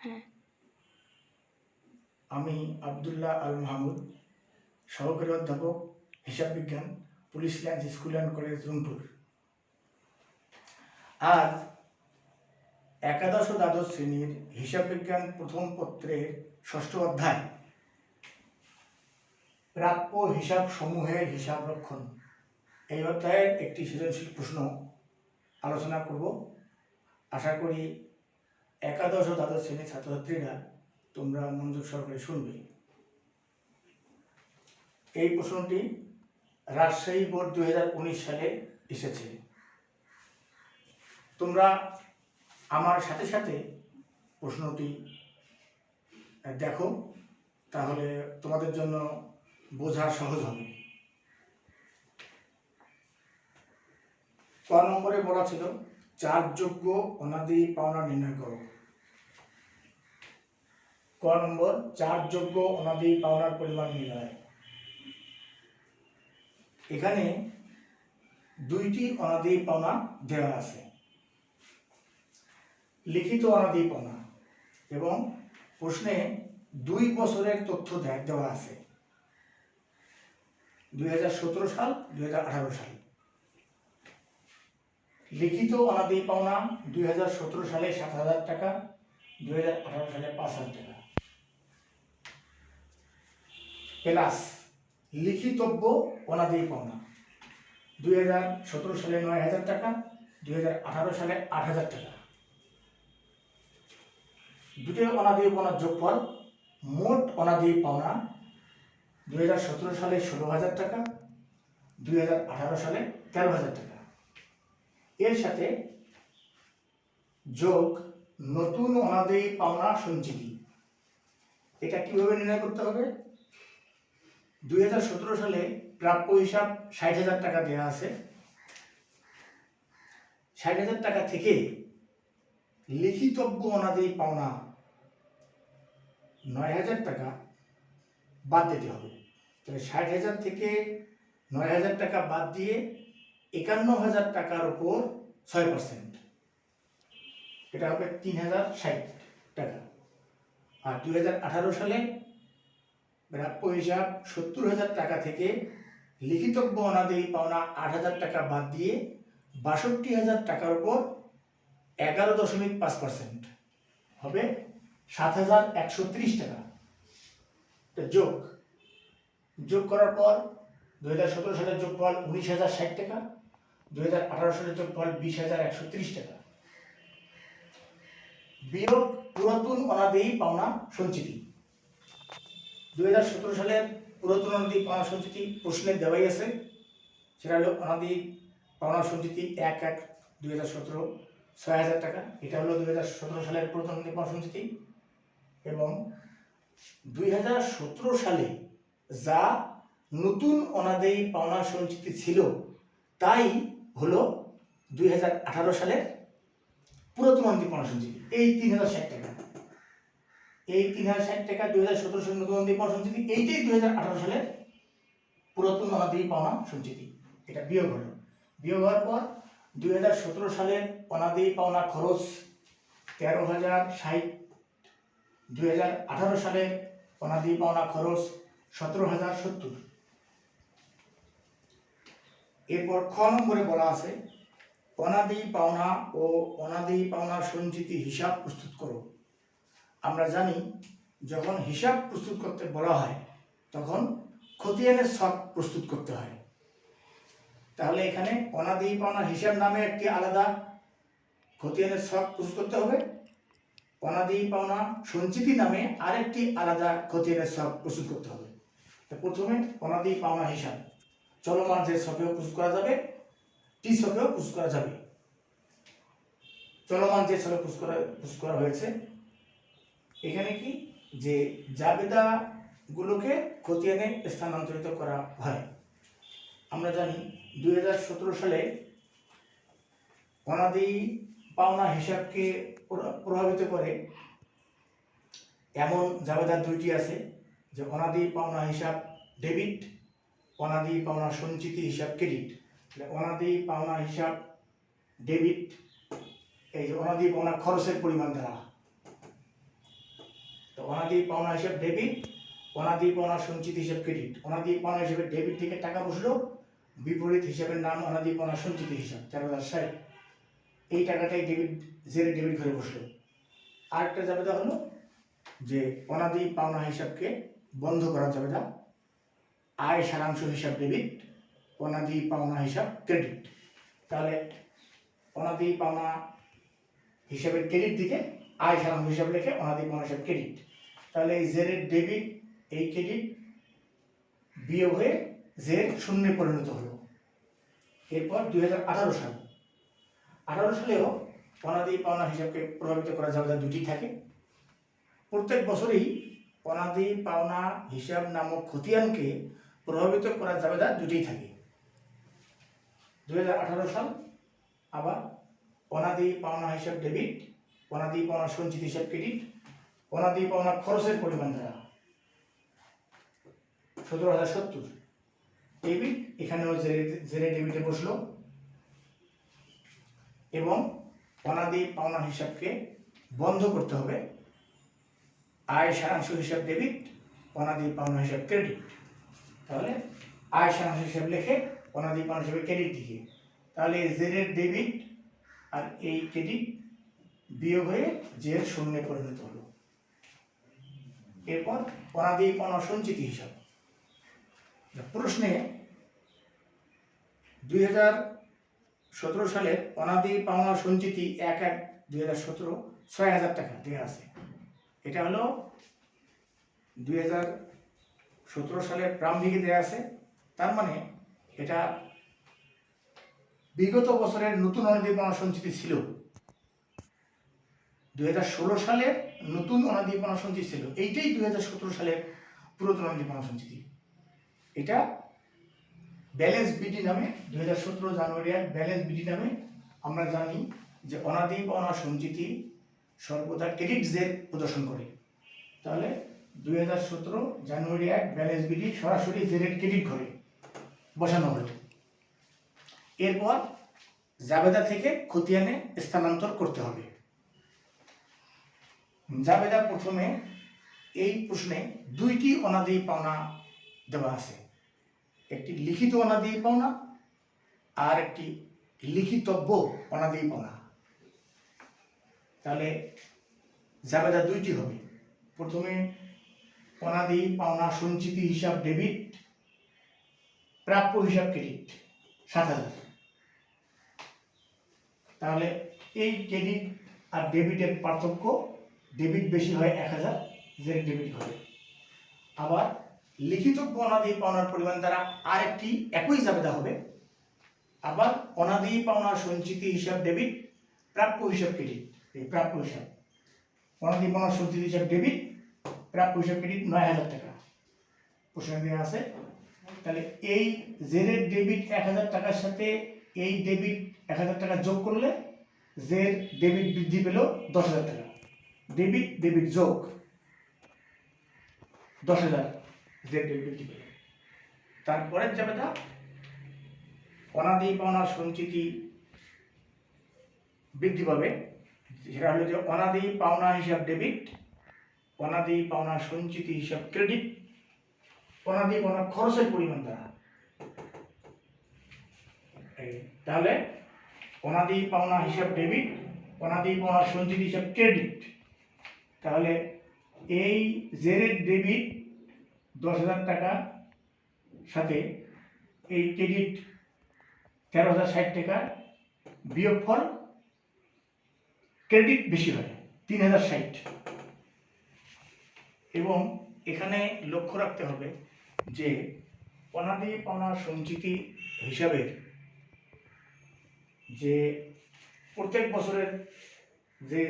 হ্যাঁ। আমি আব্দুল্লাহ আল মাহমুদ, সহকারী অধ্যাপক হিসাব বিজ্ঞান, police lines school and college, Rangpur. আজ একাদশ ও দ্বাদশ শ্রেণীর হিসাব বিজ্ঞান প্রথম পত্রের ষষ্ঠ অধ্যায় প্রাপ্য হিসাব সমূহের হিসাব রক্ষণ, এই অধ্যায়ের একটি সৃজনশীল প্রশ্ন আলোচনা করব। আশা করি একাদশ ও দ্বাদশ শ্রেণীর ছাত্রছাত্রীরা তোমরা মনোযোগ সহকারে শুনবে। এই প্রশ্নটি রাজশাহী বোর্ড 2019 সালে এসেছে। তোমরা আমার সাথে সাথে প্রশ্নটি দেখো, তাহলে তোমাদের জন্য বোঝা সহজ হবে। ক নম্বরে বলা ছিল চারযোগ্য অনাদি পাওনা নির্ণয় করো। ক নম্বর, চারযোগ্য অনাদি পাওনার পরিমাণ নির্ণয়। এখানে দুইটি অনাদি পাওনা দেওয়া আছে, লিখিত অনাদি পাওনা, এবং প্রশ্নে 2 বছরের তথ্য দেওয়া আছে, 2017 সাল 2018 সাল। লিখিত অনাদি পাওনা 2017 সালে 7,000 টাকা, 2018 সালে 5,000 টাকা, প্লাস লিখিতব্য অনাদি পাওনা 2017 সালে 9,000 টাকা, 2018 সালে 8,000 টাকা। দুটো অনাদি পাওনার যোগফল মোট অনাদি পাওনা 2017 সালে 16,000 টাকা, 2018 সালে 13,000 টাকা। এর সাথে যোগ নতুন অনাদি পাওনা সঞ্চিতি। এটা কিভাবে নির্ণয় করতে হবে? 2017 সালে প্রাপ্য হিসাব 60,000 টাকা দেওয়া আছে। 60,000 টাকা থেকে লিখিতব্য অনাদি পাওনা 9,000 টাকা বাদ দিতে হবে। তাহলে 60,000 থেকে 9,000 টাকা বাদ দিয়ে 51,000 টাকার উপর 6%, এটা হবে 3,060 টাকা। আর 2018 সালে প্রাপ্য হিসাব 70,000 টাকা থেকে লিখিতব্য অনাদি পাওনা 8,000 টাকা বাদ দিয়ে 62,000 টাকার উপর 11.5% হবে 7,130 টাকা। যোগ করার পর 2017 সালের যোগফল 19,060 টাকা, 2018 সালের যোগফল 20,130 টাকা, বিয়োগ পুরাতন অনাদি পাওনা সঞ্চিতি। 2017 সালের পুরাতন অনাদি পাওনা সঞ্চিতি প্রশ্নে দেওয়াই আছে, সেটা হলো অনাদি পাওনা সঞ্চিতি 1/1/2017 6,000 টাকা। এটা হলো 2017 সালের পুরাতন অনাদি পাওনা সঞ্চিতি। এবং 2017 সালে যা নতুন অনাদি পাওনা সঞ্চিতি ছিল তাই হলো 2018 সালের পুরাতন অনাদি পাওনা সঞ্চিতি। এই 3,060 টাকা, এই 3,060 টাকা 2017 সালের নতুন অনাদি পাওনা সঞ্চিতি, এইটাই 2018 সালের পুরাতন অনাদি পাওনা সঞ্চিতি। এটা বিয়োগ হলো। বিয়োগ হওয়ার পর 2017 সালের অনাদি পাওনা খরচ 13,060, 2018 সালের অনাদি পাওনা খরচ 17,070। এরপর খ নম্বরে বলা আছে অনাদি পাওনা ও অনাদি পাওনা সঞ্চিতি হিসাব প্রস্তুত করো। আমরা জানি যখন হিসাব প্রস্তুত করতে বলা হয় তখন খতিয়ানের ছক প্রস্তুত করতে হয়। তাহলে এখানে অনাদি পাওনার হিসাব নামে একটি আলাদা খতিয়ানের ছক প্রস্তুত করতে হবে, অনাদি পাওনা সঞ্চিতি নামে আরেকটি আলাদা খতিয়ানের ছক প্রস্তুত করতে হবে। প্রথমে অনাদি পাওনা হিসাব চলমান যে ছকেও প্রস্তুত করা যাবে, টি ছকেও প্রস্তুত করা যাবে। চলমান যে ছকে প্রস্তুত করা হয়েছে, এখানে কি যে জাবেদা গুলোকে খতিয়ানে স্থানান্তরিত করা হয়। আমরা জানি 2017 সালে অনাদি পাওনা হিসাবকে প্রভাবিত করে এমন জাবেদা দুইটি আছে, যে অনাদি পাওনা হিসাব ডেবিট, অনাদি পাওনা সঞ্চিতি হিসাব ক্রেডিট। অনাদি পাওনা হিসাব ডেবিট, এই যে অনাদি পাওনা খরচের পরিমাণ দ্বারা অনাদি পাওনা হিসাব ডেবিট, অনাদি পাওনা সঞ্চিতি হিসাব ক্রেডিট। অনাদি পাওনা হিসাবে ডেবিট থেকে টাকা বসলো, বিপরীত হিসাবের নাম অনাদি পাওনা সঞ্চিতি হিসাব 4060। এই টাকাটাই জেরে ডেবিট ঘরে বসলো। আরেকটা জাবেদা হলো যে অনাদি পাওনা হিসাবকে বন্ধ করা জাবেদা, আয় সারাংশ হিসাব ডেবিট, অনাদি পাওনা হিসাব ক্রেডিট। তাহলে অনাদি পাওনা হিসাবের ক্রেডিট দিকে আয় সারাংশ হিসাব লিখে অনাদি পাওনা হিসাব ক্রেডিট। তাহলে এই জেরের ডেবিট, এই ক্রেডিট বিয়োগ হয়ে জের শূন্যে পরিণত হলো। এরপর 2018 সাল, 18 সালেও অনাদি পাওনা হিসাবকে প্রভাবিত করা জাবেদা দুটি থাকে। প্রত্যেক বছরই অনাদি পাওনা হিসাব নামক খতিয়ানকে প্রভাবিত করা জাবেদা দুটিই থাকে। 2018 সাল আবার অনাদি পাওনা হিসাব ডেবিট, অনাদি পাওনা সঞ্চিত হিসাব ক্রেডিট, অনাদি পাওনা খরচের পরিমাণ দ্বারা 17,070 ডেবিট, এখানেও জেরে ডেবিটে বসলো এবং অনাদি পাওনা হিসাবকে বন্ধ করতে হবে, আয় সারাংশ হিসাব ডেবিট, অনাদি পাওনা হিসাব ক্রেডিট। তাহলে আয় সারাংশ হিসাব লিখে অনাদি পাওনা হিসাবে ক্রেডিট দিকে। তাহলে জেরের ডেবিট আর এই ক্রেডিট বিয়োগ হয়ে জের শূন্যে পরিণত হলো। এরপর অনাদি পাওনা সঞ্চিতি হিসাব। প্রশ্নে 2017 সালের অনাদি পাওনা সঞ্চিতি 1/1/2017 6000 টাকা দেওয়া আছে। এটা হলো 2017 সালের প্রারম্ভিকে দেওয়া আছে। তার মানে এটা বিগত বছরের নতুন অনাদি পাওনা সঞ্চিতি ছিল। 2016 সালের নতুন অনাদি পাওনা সঞ্চিতি ছিল, এইটাই 2017 সালের পুরাতন অনাদি পাওনা সঞ্চিতি। এটা ব্যালেন্স বিডি নামে 2017 জানুয়ারি ব্যালেন্স বিডি নামে আমরা জানি যে অনাদি পাওনা সঞ্চিতি সর্বদা ক্রেডিট জের প্রদর্শন করে। তাহলে 2017 জানুয়ারি ব্যালেন্স বিডি সরাসরি জেরের ক্রেডিট ঘরে বসানো হলো। এরপর জাবেদা থেকে খতিয়ানে স্থানান্তর করতে হবে। জাবেদা প্রথমে এই প্রশ্নে দুইটি অনাদি পাওনা দেওয়া আছে, একটি লিখিত অনাদি পাওনা আর একটি লিখিতব্য অনাদি পাওনা। তাহলে জাবেদা দুইটি হবে। প্রথমে অনাদি পাওনা সঞ্চিতি হিসাব ডেবিট, প্রাপ্য হিসাব ক্রেডিট 7000। তাহলে এই ক্রেডিট আর ডেবিটের পার্থক্য, ডেবিট বেশি হয় 1000, জের ডেবিট হবে। আবার লিখিত অনাদি পাওনার পরিমাণ দ্বারা আরেকটি একই জাবেদা হবে। আবার অনাদি পাওনা সঞ্চিতি হিসাব ডেবিট, প্রাপ্য হিসাব ক্রেডিট। এই প্রাপ্য হিসাব অনাদি পাওনা সঞ্চিতি হিসাব ডেবিট, প্রাপ্য হিসাব ক্রেডিট 9000 টাকা প্রশ্নে দেওয়া আছে। তাহলে এই জেরের ডেবিট 1000 টাকার সাথে এই ডেবিট 1000 টাকা যোগ করলে জের ডেবিট বৃদ্ধি পেল 10,000 টাকা। ডেবিট ডেবিট যোগ 10,000 জের ডেবিট বৃদ্ধি পেল। তারপরের জাবেদা অনাদি পাওনা সঞ্চিতি বৃদ্ধি পাবে, সেটা হলো যে অনাদি পাওনা হিসাব ডেবিট, অনাদি পাওনা সঞ্চিতি হিসাব ক্রেডিট, অনাদি পাওনা খরচের পরিমাণ দ্বারা। তাহলে অনাদি পাওনা হিসাব ডেবিট, অনাদি পাওনা সঞ্চিতি হিসাব ক্রেডিট। তাহলে এই জেরের ডেবিট 10,000 টাকা সাথে এই ক্রেডিট 13,060 টাকা বিয়োগফল ক্রেডিট বেশি হয় 3,060। এবং এখানে লক্ষ্য রাখতে হবে যে অনাদি পাওনা সঞ্চিতি হিসাবের যে প্রত্যেক বছরের যে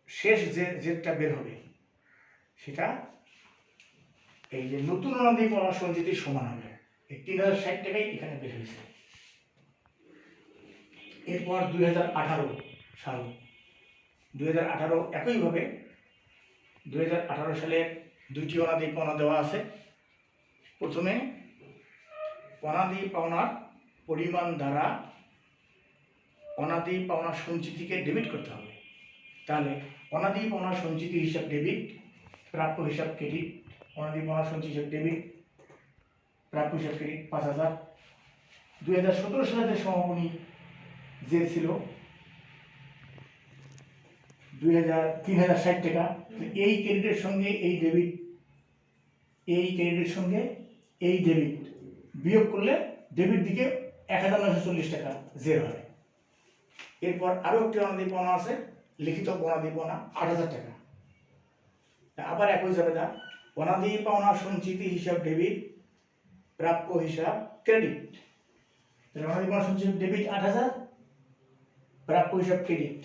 শেষ জেরটা বের হবে সেটা এই যে নতুন অনাদি পাওনা সঞ্চিতির সমান হবে। এই 3,060 টাকাই এখানে বের হয়েছে। এরপর 2018 সাল, 2018 একইভাবে 2018 সালে দুইটি অনাদি পাওনা দেওয়া আছে। প্রথমে অনাদি পাওনার পরিমাণ দ্বারা অনাদি পাওনা সঞ্চিতিকে ডেবিট করতে হবে। তাহলে অনাদি পাওনা সঞ্চিতি হিসাব ডেবিট, প্রাপ্য হিসাব ক্রেডিট, অনাদি পাওনা সঞ্চয় হিসাব ডেবিট, প্রাপ্য হিসাব ক্রেডিট 5000। 2017 সালে যে সমাপনী যে ছিল 3060 টাকা, এই ক্রেডিটের সঙ্গে এই ডেবিট, এই ক্রেডিটের সঙ্গে এই ডেবিট বিয়োগ করলে ডেবিট দিকে 1940 টাকা জের হয়। এরপর আরো একটি অনাদি পাওনা আছে, লিখিত অনাদি পাওনা 8000 টাকা। আবার একই যাবে না, অনাদি পাওনা সঞ্চিতি হিসাব ডেবিট, প্রাপ্য হিসাব ক্রেডিট। তাহলে অনাদি পাওনা সঞ্চিতি ডেবিট 8000, প্রাপ্য হিসাব ক্রেডিট।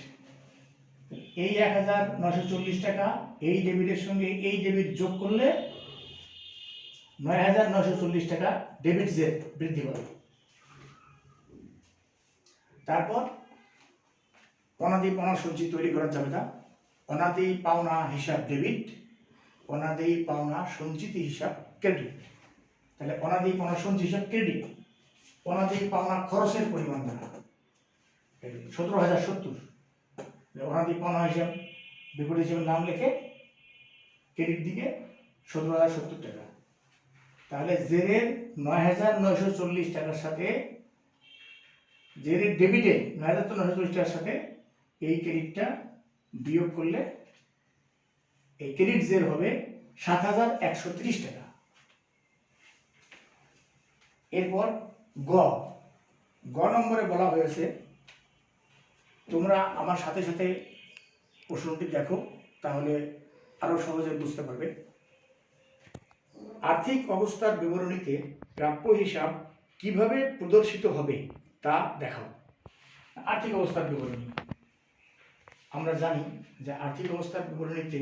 এই 1940 টাকা এই ডেবিটের সঙ্গে এই ডেবিট যোগ করলে 9940 টাকা ডেবিট জের বৃদ্ধি পাবে। তারপর অনাদি পাওনা সঞ্চিতি তৈরি করা যাবে না, অনাদি পাওনা হিসাব ডেবিট, অনাদি পাওনা সঞ্চিতি হিসাব ক্রেডিট। তাহলে অনাদি পাওনা সঞ্চিতি হিসাব ক্রেডিট, অনাদি পাওনা খরচের পরিমাণ দ্বারা 17070। অনাদি পাওনা হিসাব বিপরীত হিসাবে নাম লিখে ক্রেডিট দিকে 17070 টাকা। তাহলে জেরের 9940 টাকার সাথে জেরের ডেবিটে 9940 টাকার সাথে এই ক্রেডিটটা বিয়োগ করলে এই ক্রেডিট জের হবে 7130 টাকা। এরপর গ নম্বরে বলা হয়েছে, তোমরা আমার সাথে সাথে প্রশ্নটি দেখো, তাহলে আরো সহজে বুঝতে পারবে। আর্থিক অবস্থার বিবরণীতে প্রাপ্য হিসাব কিভাবে প্রদর্শিত হবে তা দেখাও। আর্থিক অবস্থার বিবরণী, আমরা জানি যে আর্থিক অবস্থার বিবরণীতে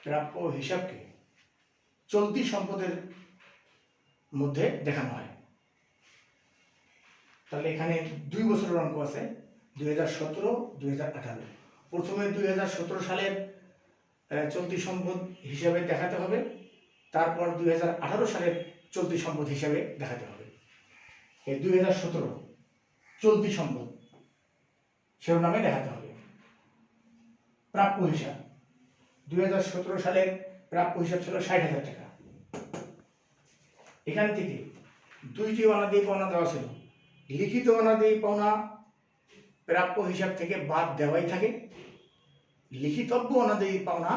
প্রাপ্য হিসাবকে চলতি সম্পদের মধ্যে দেখানো হয়। তাহলে এখানে 2 বছরের অঙ্ক আছে, 2017, 2018। প্রথমে 2017 সালের চলতি সম্পদ হিসাবে দেখাতে হবে, তারপর 2018 সালের চলতি সম্পদ হিসাবে দেখাতে হবে। এই 2017 চলতি সম্পদ শিরোনামে দেখাতে হবে। প্রাপ্য হিসাব 2017 সালের প্রাপ্য হিসাব ছিল 60,000 টাকা। এখান থেকে দুইটি অনাদি পাওনা দেওয়া ছিল, লিখিত অনাদি পাওনা প্রাপ্য হিসাব থেকে বাদ দেওয়াই থাকে, লিখিতব্য অনাদি পাওনা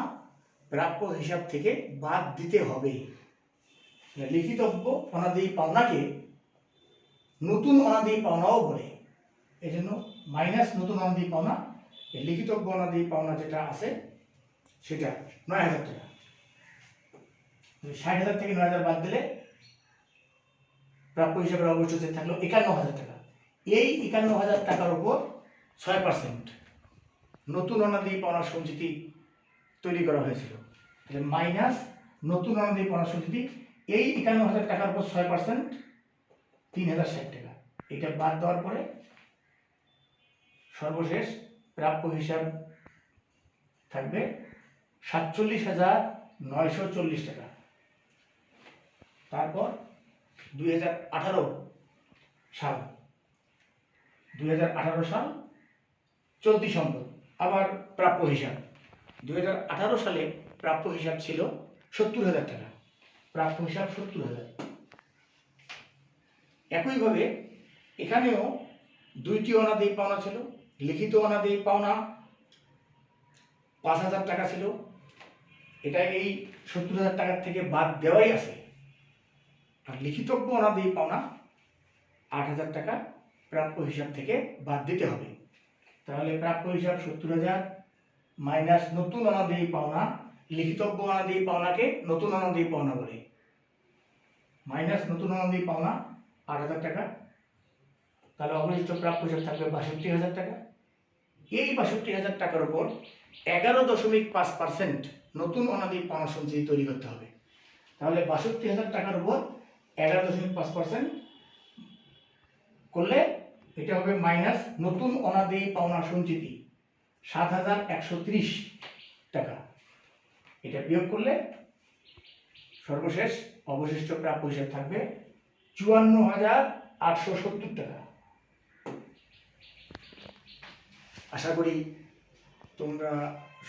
প্রাপ্য হিসাব থেকে বাদ দিতে হবে। লিখিতব্য অনাদি পাওনাকে নতুন অনাদি পাওনাও বলে, এই জন্য মাইনাস নতুন অনাদি পাওনা। লিখিতব্য অনাদি পাওনা যেটা আছে সেটা 9000 টাকা। 60,000 থেকে 9000 বাদ দিলে প্রাপ্য হিসাবে অবশিষ্ট থাকলো 51,000 টাকা। এই 51,000 টাকার উপর 6% নতুন অনাদি পাওনা সঞ্চিতি তৈরি করা হয়েছিল। তাহলে মাইনাস নতুন অনাদি পাওনা সঞ্চিতি, এই 51,000 টাকার উপর 6% 3060 টাকা। এটা বাদ দেওয়ার পরে সর্বশেষ প্রাপ্য হিসাব থাকবে 47,940 টাকা। তারপর 2018 সাল, 2018 সাল চলতি সম্পদ, আবার প্রাপ্য হিসাব। 2018 সালে প্রাপ্য হিসাব ছিল 70,000 টাকা, প্রাপ্য হিসাব 70,000। একইভাবে এখানেও দুইটি অনাদি পাওনা ছিল, লিখিত অনাদি পাওনা 5,000 টাকা ছিল, এটা এই 70,000 টাকার থেকে বাদ দেওয়াই আছে। আর লিখিতব্য অনাদি পাওনা 8,000 টাকা প্রাপ্য হিসাব থেকে বাদ দিতে হবে। তাহলে প্রাপ্য হিসাব 70,000 মাইনাস নতুন অনাদি পাওনা, লিখিতব্য অনাদি পাওনাকে নতুন অনাদি পাওনা বলে, মাইনাস নতুন অনাদি পাওনা 8,000 টাকা। তাহলে অবশিষ্ট প্রাপ্য হিসাব থাকবে 62,000 টাকা। এই 62,000 টাকার উপর 11.5% নতুন অনাদি পাওনা সঞ্চয় তৈরি করতে হবে। তাহলে 62,000 টাকার উপর 11.5% করলে এটা হবে মাইনাস নতুন অনাদি পাওনা সঞ্চিতি 7,130 টাকা। এটা বিয়োগ করলে সর্বশেষ অবশিষ্ট প্রাপ্য হিসাব থাকবে 54,870 টাকা। আশা করি তোমরা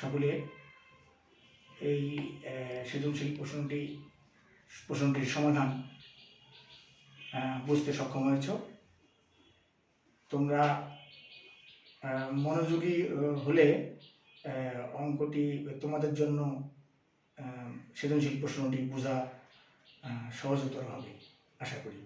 সকলে এই সৃজনশীল প্রশ্নটির সমাধান বুঝতে সক্ষম হয়েছ। তোমরা মনোযোগী হলে অঙ্কটি তোমাদের জন্য সৃজনশীল প্রশ্নটি বোঝা সহজতর হবে আশা করি।